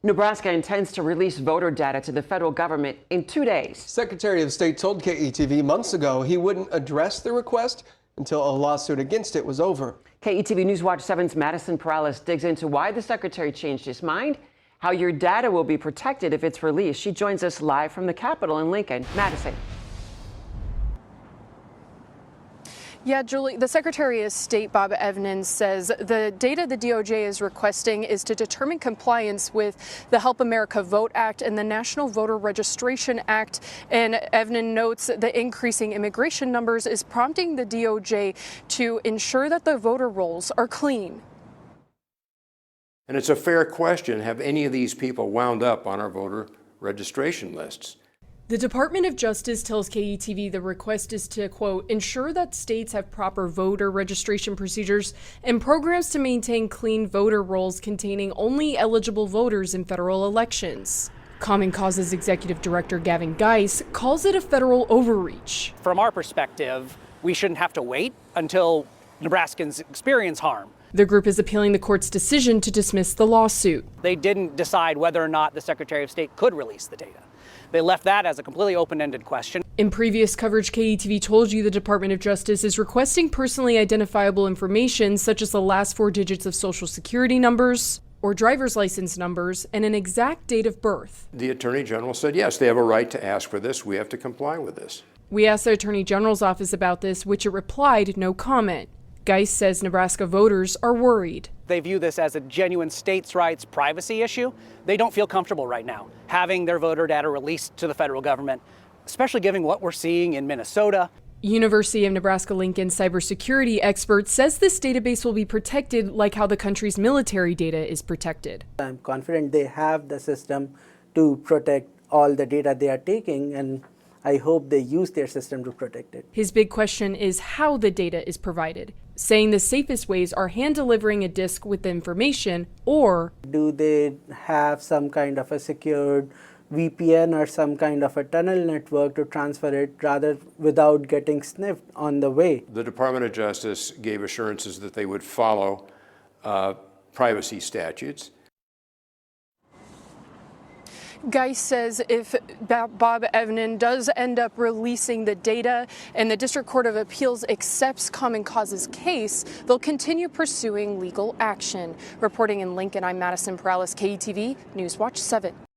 Nebraska intends to release voter data to the federal government in 2 days. Secretary of State told KETV months ago he wouldn't address the request until a lawsuit against it was over. KETV Newswatch 7's Madison Perales digs into why the secretary changed his mind, how your data will be protected if it's released. She joins us live from the Capitol in Lincoln. Madison. Yeah, Julie, the Secretary of State, Bob Evnen, says the data the DOJ is requesting is to determine compliance with the Help America Vote Act and the National Voter Registration Act. And Evnen notes the increasing immigration numbers is prompting the DOJ to ensure that the voter rolls are clean. And it's a fair question, have any of these people wound up on our voter registration lists? The Department of Justice tells KETV the request is to, quote, ensure that states have proper voter registration procedures and programs to maintain clean voter rolls containing only eligible voters in federal elections. Common Cause's Executive Director Gavin Geis calls it a federal overreach. From our perspective, we shouldn't have to wait until Nebraskans experience harm. The group is appealing the court's decision to dismiss the lawsuit. They didn't decide whether or not the Secretary of State could release the data. They left that as a completely open-ended question. In previous coverage, KETV told you the Department of Justice is requesting personally identifiable information such as the last 4 digits of Social Security numbers or driver's license numbers and an exact date of birth. The Attorney General said, yes, they have a right to ask for this. We have to comply with this. We asked the Attorney General's office about this, which it replied, no comment. Geis says Nebraska voters are worried. They view this as a genuine states' rights privacy issue. They don't feel comfortable right now having their voter data released to the federal government, especially given what we're seeing in Minnesota. University of Nebraska-Lincoln cybersecurity expert says this database will be protected like how the country's military data is protected. I'm confident they have the system to protect all the data they are taking, and I hope they use their system to protect it. His big question is how the data is provided, saying the safest ways are hand-delivering a disk with the information, or do they have some kind of a secured VPN or some kind of a tunnel network to transfer it rather without getting sniffed on the way? The Department of Justice gave assurances that they would follow privacy statutes. Geis says if Bob Evnen does end up releasing the data and the District Court of Appeals accepts Common Cause's case, they'll continue pursuing legal action. Reporting in Lincoln, I'm Madison Perales, KETV Newswatch 7.